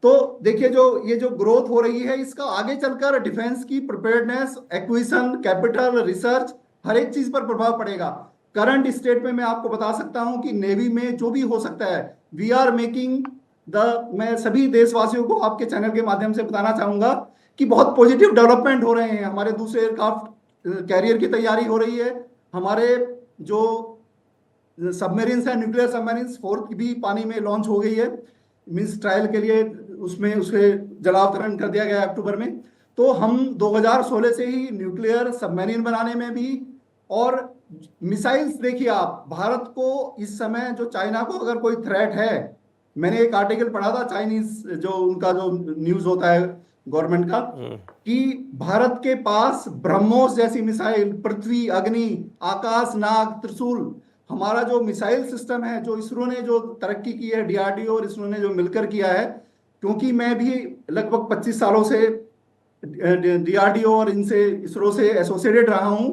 तो देखिए ये जो ग्रोथ हो रही है, इसका आगे चलकर डिफेंस की प्रिपेयर्डनेस, एक्विजिशन, कैपिटल, रिसर्च, हर एक चीज पर प्रभाव पड़ेगा। करंट स्टेट में मैं आपको बता सकता हूं कि नेवी में जो भी हो सकता है, वी आर मेकिंग मैं सभी देशवासियों को आपके चैनल के माध्यम से बताना चाहूंगा कि बहुत पॉजिटिव डेवलपमेंट हो रहे हैं। हमारे दूसरे एयरक्राफ्ट कैरियर की तैयारी हो रही है, हमारे जो सबमरीन्स है, न्यूक्लियर सबमरीन्स 4th भी पानी में लॉन्च हो गई है, मीन्स ट्रायल के लिए उसके जलावतरण कर दिया गया अक्टूबर में। तो हम 2016 से ही न्यूक्लियर सबमरीन बनाने में भी, और मिसाइल्स देखिए आप, भारत को इस समय जो चाइना को अगर कोई थ्रेट है, मैंने एक आर्टिकल पढ़ा था चाइनीज जो उनका जो न्यूज होता है गवर्नमेंट का, कि भारत के पास ब्रह्मोस जैसी मिसाइल, पृथ्वी, अग्नि, आकाश, नाग, त्रिशूल, हमारा जो मिसाइल सिस्टम है, जो इसरो ने जो तरक्की की है, DRDO और इसरो ने जो मिलकर किया है, क्योंकि मैं भी लगभग 25 सालों से DRDO और इनसे, इसरो से एसोसिएटेड रहा हूं,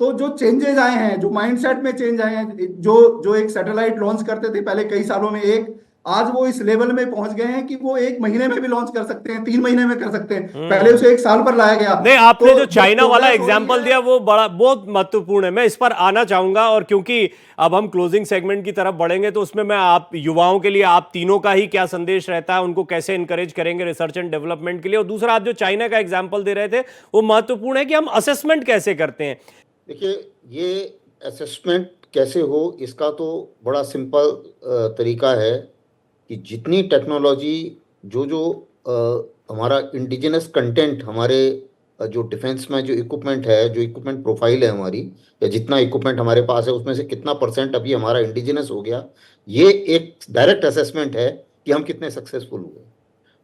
तो जो चेंजेस आए हैं, जो माइंडसेट में चेंज आए हैं, जो एक सैटेलाइट लॉन्च करते थे पहले कई सालों में एक, आज वो इस लेवल में पहुंच गए हैं कि वो 1 महीने में भी लॉन्च कर सकते हैं, 3 महीने में कर सकते हैं। पहले उसे 1 साल पर लाया गया।
नहीं, आपने
तो
जो चाइना वाला
progress हो रही
एग्जाम्पल
है।
दिया वो बहुत महत्वपूर्ण है, मैं इस पर आना चाहूंगा। और क्योंकि अब हम क्लोजिंग सेगमेंट की तरफ बढ़ेंगे तो उसमें मैं आप युवाओं के लिए आप तीनों का ही क्या संदेश रहता है, उनको कैसे इंकरेज करेंगे रिसर्च एंड डेवलपमेंट के लिए, और दूसरा आप जो चाइना का एग्जाम्पल दे रहे थे वो महत्वपूर्ण है कि हम असेसमेंट कैसे करते हैं।
देखिए, ये असेसमेंट कैसे हो, इसका तो बड़ा सिंपल तरीका है कि जितनी टेक्नोलॉजी, जो हमारा इंडिजिनस कंटेंट, हमारे जो डिफेंस में जो इक्विपमेंट है, जो इक्विपमेंट प्रोफाइल है हमारी, या जितना इक्विपमेंट हमारे पास है उसमें से कितना % अभी हमारा इंडिजिनस हो गया, ये एक डायरेक्ट असेसमेंट है कि हम कितने सक्सेसफुल हुए।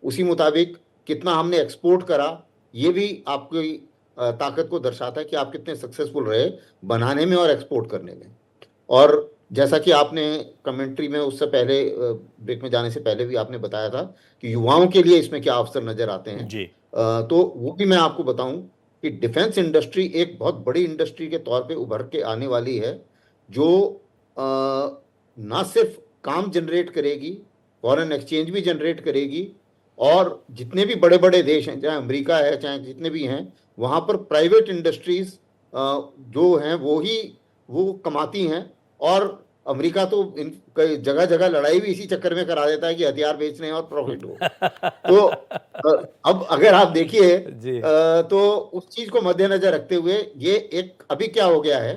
उसी मुताबिक कितना हमने एक्सपोर्ट करा, ये भी आपकी ताकत को दर्शाता है कि आप कितने सक्सेसफुल रहे बनाने में और एक्सपोर्ट करने में। और जैसा कि आपने कमेंट्री में उससे पहले ब्रेक में जाने से पहले भी आपने बताया था कि युवाओं के लिए इसमें क्या अवसर नजर आते हैं
जी,
तो वो भी मैं आपको बताऊं कि डिफेंस इंडस्ट्री एक बहुत बड़ी इंडस्ट्री के तौर पे उभर के आने वाली है, जो ना सिर्फ काम जनरेट करेगी, फॉरेन एक्सचेंज भी जनरेट करेगी, और जितने भी बड़े बड़े देश हैं, चाहे अमेरिका है, चाहे जितने भी हैं, वहाँ पर प्राइवेट इंडस्ट्रीज जो हैं वो कमाती हैं। और अमेरिका तो कई जगह जगह लड़ाई भी इसी चक्कर में करा देता है कि हथियार बेचने हैं और प्रॉफिट हो। तो अब अगर आप देखिए तो उस चीज को मद्देनजर रखते हुए ये एक अभी क्या हो गया है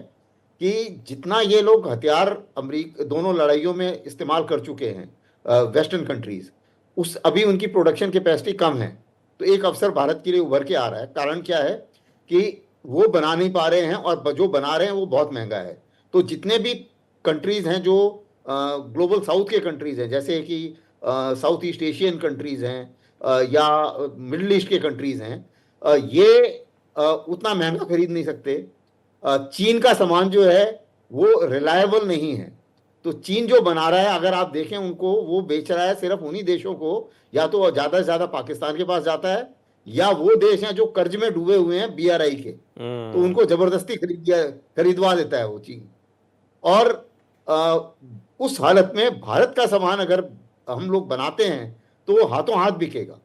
कि जितना ये लोग हथियार अमेरिका दोनों लड़ाइयों में इस्तेमाल कर चुके हैं वेस्टर्न कंट्रीज, उस अभी उनकी प्रोडक्शन कैपेसिटी कम है। तो एक अवसर भारत के लिए उभर के आ रहा है। कारण क्या है कि वो बना नहीं पा रहे हैं, और जो बना रहे हैं वो बहुत महंगा है। तो जितने भी कंट्रीज हैं जो ग्लोबल साउथ के कंट्रीज हैं, जैसे कि साउथ ईस्ट एशियन कंट्रीज हैं या मिडिल ईस्ट के कंट्रीज हैं, ये उतना महंगा खरीद नहीं सकते। चीन का सामान जो है वो रिलायबल नहीं है। तो चीन जो बना रहा है, अगर आप देखें उनको, वो बेच रहा है सिर्फ उन्हीं देशों को, या तो ज्यादा से ज्यादा पाकिस्तान के पास जाता है, या वो देश हैं जो कर्ज में डूबे हुए हैं BRI के, तो उनको जबरदस्ती खरीदवा देता है वो चीन। और उस हालत में भारत का सामान अगर हम लोग बनाते हैं तो वो हाथों हाथ बिकेगा।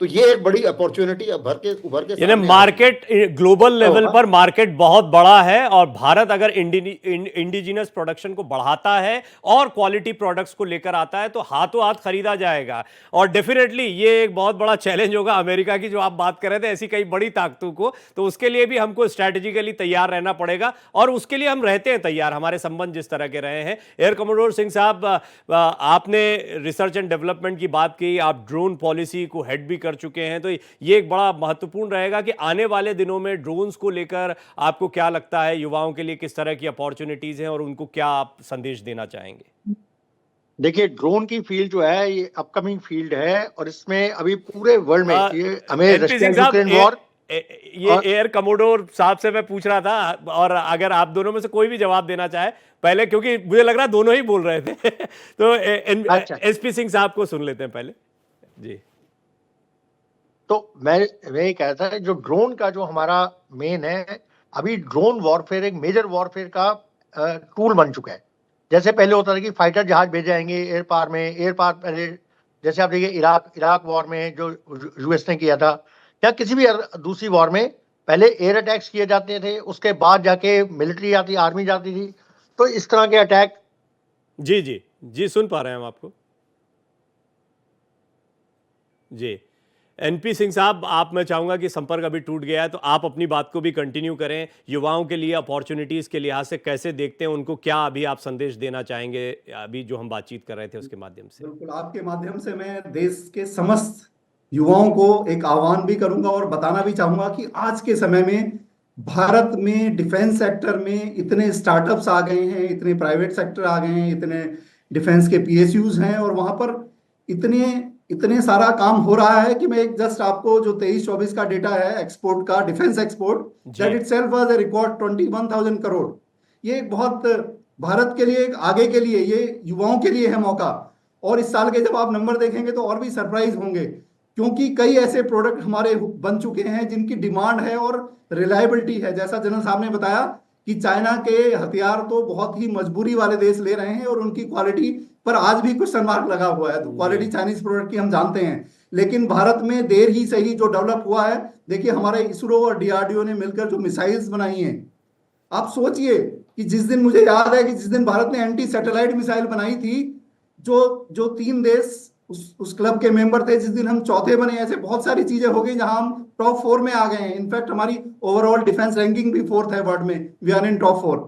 तो ये एक बड़ी अपॉर्चुनिटी उभर के
यानी
सामने आ रही है।
मार्केट ग्लोबल लेवल
होगा।
पर मार्केट बहुत बड़ा है और भारत अगर इंडिजिनस प्रोडक्शन को बढ़ाता है और क्वालिटी प्रोडक्ट्स को लेकर आता है तो हाथों हाथ खरीदा जाएगा। और डेफिनेटली ये एक बहुत बड़ा चैलेंज होगा अमेरिका की, जो आप बात कर रहे थे, ऐसी कई बड़ी ताकतों को। तो उसके लिए भी हमको स्ट्रैटेजिकली तैयार रहना पड़ेगा और उसके लिए हम रहते हैं तैयार, हमारे संबंध जिस तरह के रहे हैं। एयर कमोडोर सिंह साहब, आपने रिसर्च एंड डेवलपमेंट की बात की, आप ड्रोन पॉलिसी को हेड भी कर चुके हैं, तो ये एक बड़ा महत्वपूर्ण रहेगा कि आने वाले दिनों में ड्रोन्स को लेकर आपको क्या लगता है, युवाओं के लिए किस तरह की अपॉर्चुनिटीज हैं और उनको क्या आप संदेश देना चाहेंगे?
देखिए, ड्रोन की फील्ड जो है ये अपकमिंग फील्ड है और इसमें अभी पूरे वर्ल्ड में ये हमें
एनपी
रशिया
सिंह साहब,
यूक्रेन वॉर
ये
और
एयर कमोडोर साहब से मैं पूछ रहा था, और अगर आप दोनों में से कोई भी जवाब देना चाहे पहले, क्योंकि मुझे लग रहा है दोनों ही बोल रहे थे तो
अच्छा,
एसपी सिंह साहब को सुन लेते हैं पहले जी।
तो मैं ये कह रहा था, जो ड्रोन का जो हमारा मेन है, अभी ड्रोन वॉरफेयर एक मेजर वॉरफेयर का टूल बन चुका है। जैसे पहले होता था कि फाइटर जहाज भेजे जाएंगे एयर पार में, एयर पार पहले, जैसे आप देखिए इराक वॉर में जो यूएस ने किया था, या किसी भी दूसरी वॉर में पहले एयर अटैक्स किए जाते थे, उसके बाद जाके मिलिट्री आती, आर्मी जाती थी। तो इस तरह के अटैक
जी जी जी, सुन पा रहे हैं हम आपको जी। एनपी सिंह साहब, आप, मैं चाहूंगा कि संपर्क अभी टूट गया है तो आप अपनी बात को भी कंटिन्यू करें। युवाओं के लिए अपॉर्चुनिटीज के लिहाज से कैसे देखते हैं, उनको क्या अभी आप संदेश देना चाहेंगे, अभी जो हम बातचीत कर रहे थे उसके माध्यम से?
बिल्कुल, आपके माध्यम से मैं देश के समस्त युवाओं को एक आह्वान भी करूंगा और बताना भी चाहूंगा कि आज के समय में भारत में डिफेंस सेक्टर में इतने स्टार्टअप्स आ गए हैं, इतने प्राइवेट सेक्टर आ गए हैं, इतने डिफेंस के पीएसयूज हैं और वहां पर इतने इतने सारा काम हो रहा है कि मैं एक जस्ट आपको जो 23-24 का डेटा है एक्सपोर्ट का, defence export, that itself was a record 21,000 crore. ये एक बहुत भारत के लिए, एक आगे के लिए, ये युवाओं के लिए है मौका। और इस साल के जब आप नंबर देखेंगे तो और भी सरप्राइज होंगे, क्योंकि कई ऐसे प्रोडक्ट हमारे बन चुके हैं जिनकी डिमांड है और रिलायबिलिटी है। जैसा जनरल साहब ने बताया कि चाइना के हथियार तो बहुत ही मजबूरी वाले देश ले रहे हैं और उनकी क्वालिटी पर आज भी क्वेश्चन मार्क लगा हुआ है। तो क्वालिटी चाइनीज प्रोडक्ट की हम जानते हैं, लेकिन भारत में देर ही सही जो डेवलप हुआ है। देखिए, हमारे इसरो और डीआरडीओ ने मिलकर जो मिसाइल्स बनाई हैं, आप सोचिए कि जिस दिन, मुझे याद है कि जिस दिन भारत ने एंटी सैटेलाइट मिसाइल बनाई थी, जो 3 देश उस क्लब के मेंबर थे, जिस दिन हम चौथे बने। ऐसे बहुत सारी चीजें हो गई जहां हम टॉप 4 में आ गए हैं। इनफैक्ट हमारी ओवरऑल डिफेंस रैंकिंग भी 4th है वर्ल्ड में, we are in top 4,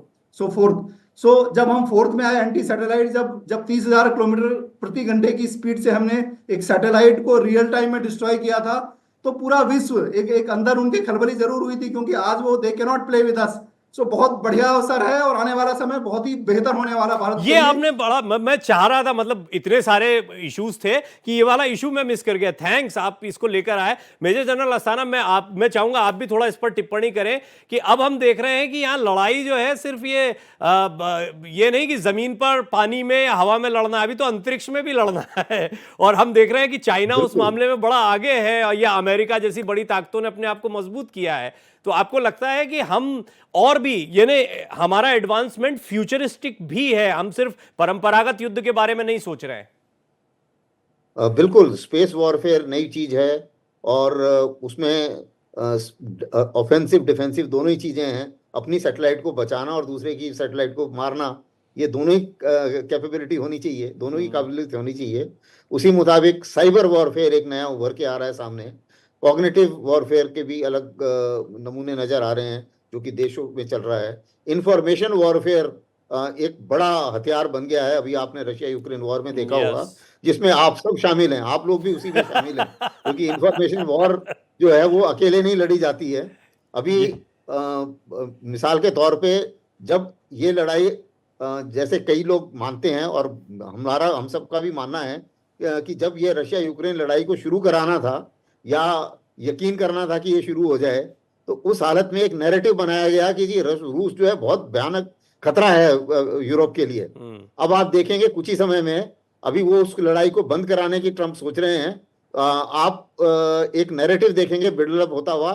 so 4th। So जब हम 4th में आए एंटी सैटेलाइट, जब 30,000 किलोमीटर प्रति घंटे की स्पीड से हमने एक सैटेलाइट को रियल टाइम में डिस्ट्रॉय किया था, तो पूरा विश्व एक अंदर उनके खलबली जरूर हुई थी, क्योंकि आज वो they can not play with us. So बहुत बढ़िया अवसर है और आने वाला समय बहुत ही बेहतर होने वाला भारत के
ये
लिए।
आपने बड़ा, मैं चाह रहा था, मतलब इतने सारे इश्यूज थे कि ये वाला इशू मैं मिस कर गया। थैंक्स, आप इसको लेकर आए। मेजर जनरल अस्थाना, मैं चाहूंगा आप भी थोड़ा इस पर टिप्पणी करें कि अब हम देख रहे हैं कि यहाँ लड़ाई जो है सिर्फ ये नहीं कि जमीन पर, पानी में या हवा में लड़ना है, अभी तो अंतरिक्ष में भी लड़ना है। और हम देख रहे हैं कि चाइना उस मामले में बड़ा आगे है या अमेरिका जैसी बड़ी ताकतों ने अपने आप को मजबूत किया है। तो आपको लगता है कि हम और भी, यानी हमारा एडवांसमेंट फ्यूचरिस्टिक भी है, हम सिर्फ परंपरागत युद्ध के बारे में नहीं सोच रहे हैं?
बिल्कुल, स्पेस वॉरफेयर नई चीज है और उसमें ऑफेंसिव डिफेंसिव दोनों ही चीजें हैं। अपनी सैटेलाइट को बचाना और दूसरे की सैटेलाइट को मारना, ये दोनों ही कैपेबिलिटी होनी चाहिए, दोनों ही काबिलियत होनी चाहिए। उसी मुताबिक साइबर वॉरफेयर एक नया उभर के आ रहा है सामने। कॉग्निटिव वॉरफेयर के भी अलग नमूने नजर आ रहे हैं जो कि देशों में चल रहा है। इंफॉर्मेशन वॉरफेयर एक बड़ा हथियार बन गया है। अभी आपने रशिया यूक्रेन वॉर में देखा होगा, जिसमें आप सब शामिल हैं, आप लोग भी उसी में शामिल हैं, क्योंकि इंफॉर्मेशन वॉर जो है वो अकेले नहीं लड़ी जाती है। अभी मिसाल के तौर पे जब ये लड़ाई, जैसे कई लोग मानते हैं और हम सबका भी मानना है कि जब ये रशिया यूक्रेन लड़ाई को शुरू कराना था या यकीन करना था कि ये शुरू हो जाए, तो उस हालत में एक नैरेटिव बनाया गया कि रूस जो है बहुत भयानक खतरा है यूरोप के लिए। अब आप देखेंगे कुछ ही समय में, अभी वो उस लड़ाई को बंद कराने की ट्रम्प सोच रहे हैं। आप एक नैरेटिव देखेंगे बिल्डअप होता हुआ,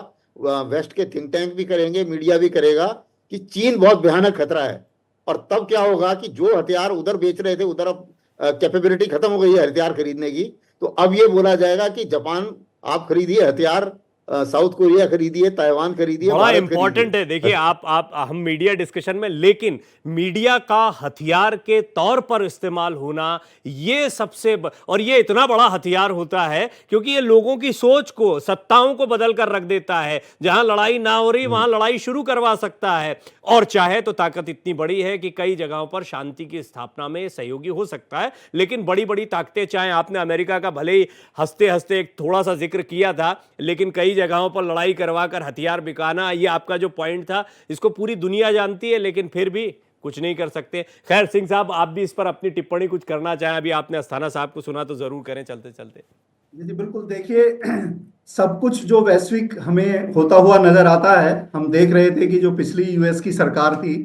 वेस्ट के थिंक टैंक भी करेंगे, मीडिया भी करेगा कि चीन बहुत भयानक खतरा है। और तब क्या होगा कि जो हथियार उधर बेच रहे थे, उधर अब कैपेबिलिटी खत्म हो गई है हथियार खरीदने की, तो अब ये बोला जाएगा कि जापान आप खरीदिए हथियार, साउथ कोरिया खरीदिए, ताइवान खरीदिए,
बड़ा
भारत
इंपॉर्टेंट है। देखिए आप हम मीडिया डिस्कशन में, लेकिन मीडिया का हथियार के तौर पर इस्तेमाल होना, ये सबसे और ये इतना बड़ा हथियार होता है क्योंकि ये लोगों की सोच को, सत्ताओं को बदल कर रख देता है। जहां लड़ाई ना हो रही वहां लड़ाई शुरू करवा सकता है, और चाहे तो ताकत इतनी बड़ी है कि कई जगहों पर शांति की स्थापना में सहयोगी हो सकता है। लेकिन बड़ी बड़ी ताकतें, चाहे आपने अमेरिका का भले ही हंसते हंसते एक थोड़ा सा जिक्र किया था, लेकिन कई जगहों पर लड़ाई करवा कर हथियार बिकाना, ये आपका जो पॉइंट था, इसको पूरी दुनिया जानती है, लेकिन फिर भी कुछ नहीं कर सकते। खैर सिंह साहब, आप भी इस पर अपनी टिप्पणी कुछ करना चाहें? अभी आपने अस्थाना साहब को सुना तो जरूर करें चलते चलते।
जी बिल्कुल, देखिए सब कुछ जो वैश्विक हमें होता हुआ नजर आता है, हम देख रहे थे कि जो पिछली यूएस की सरकार थी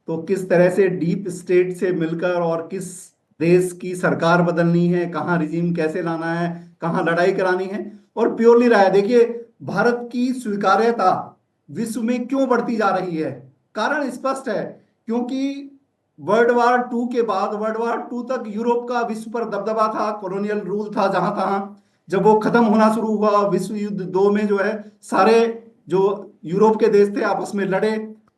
तो किस तरह से डीप स्टेट से मिलकर और किस देश की सरकार बदलनी है, कहाँ रिजीम कैसे लाना है, कहाँ लड़ाई करानी है, और प्योरली रहा है। देखिए भारत की स्वीकार्यता विश्व में क्यों बढ़ती जा रही है, कारण स्पष्ट है, क्योंकि वर्ल्ड वार टू के बाद, वर्ल्ड वार टू तक यूरोप का विश्व पर दबदबा था, कॉलोनियल रूल था जहां तहां। जब वो खत्म होना शुरू हुआ, विश्व युद्ध 2 में जो है सारे जो यूरोप के देश थे आपस में लड़े,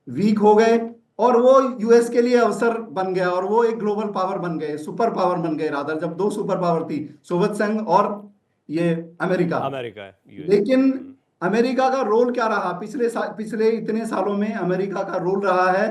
वीक हो गए, और वो यूएस के लिए अवसर बन गया और वो एक ग्लोबल पावर बन गए, सुपर पावर बन गए रादर। जब 2 सुपर पावर थी, सोवियत संघ और ये अमेरिका। लेकिन अमेरिका का रोल क्या रहा पिछले इतने सालों में? अमेरिका का रोल रहा है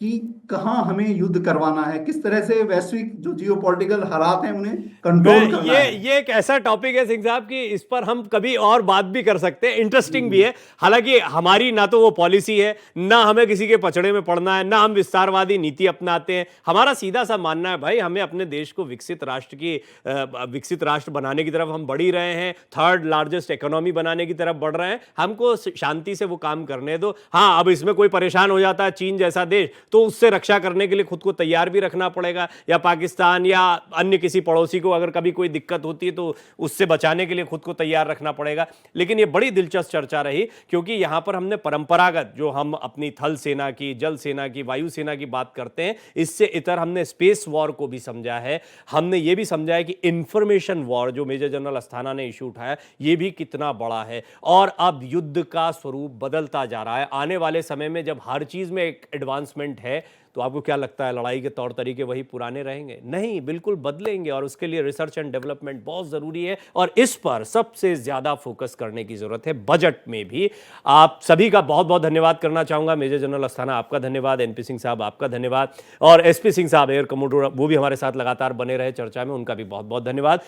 कि कहां हमें युद्ध करवाना है, किस तरह से वैश्विक जो जियोपॉलिटिकल हालात हैं उन्हें कंट्रोल करना है।
ये एक ऐसा टॉपिक है सिंह साहब कि इस पर हम कभी और बात भी कर सकते हैं, इंटरेस्टिंग भी है। हालांकि हमारी ना तो वो पॉलिसी है, ना हमें किसी के पचड़े में पड़ना है, ना हम विस्तारवादी नीति अपनाते हैं। हमारा सीधा सा मानना है भाई, हमें अपने देश को विकसित राष्ट्र बनाने की तरफ हम बढ़ ही रहे हैं, 3rd लार्जेस्ट इकोनॉमी बनाने की तरफ बढ़ रहे हैं। हमको शांति से वो काम करने दो। हाँ, अब इसमें कोई परेशान हो जाता है चीन जैसा देश, तो उससे रक्षा करने के लिए खुद को तैयार भी रखना पड़ेगा, या पाकिस्तान या अन्य किसी पड़ोसी को अगर कभी कोई दिक्कत होती है तो उससे बचाने के लिए खुद को तैयार रखना पड़ेगा। लेकिन ये बड़ी दिलचस्प चर्चा रही, क्योंकि यहां पर हमने परंपरागत जो हम अपनी थल सेना की, जल सेना की, वायु सेना की बात करते हैं, इससे इतर हमने स्पेस वॉर को भी समझा है। हमने ये भी समझा है कि इंफॉर्मेशन वॉर जो मेजर जनरल अस्थाना ने इशू उठाया, ये भी कितना बड़ा है। और अब युद्ध का स्वरूप बदलता जा रहा है। आने वाले समय में जब हर चीज में एक एडवांसमेंट है, तो आपको क्या लगता है लड़ाई के तौर तरीके वही पुराने रहेंगे? नहीं, बिल्कुल बदलेंगे, और उसके लिए रिसर्च एंड डेवलपमेंट बहुत जरूरी है, और इस पर सबसे ज्यादा फोकस करने की जरूरत है बजट में भी। आप सभी का बहुत बहुत धन्यवाद करना चाहूंगा। मेजर जनरल अस्थाना आपका धन्यवाद, एनपी सिंह साहब आपका धन्यवाद, और एसपी सिंह साहब एयर कमोडोर वो भी हमारे साथ लगातार बने रहे चर्चा में, उनका भी बहुत बहुत धन्यवाद।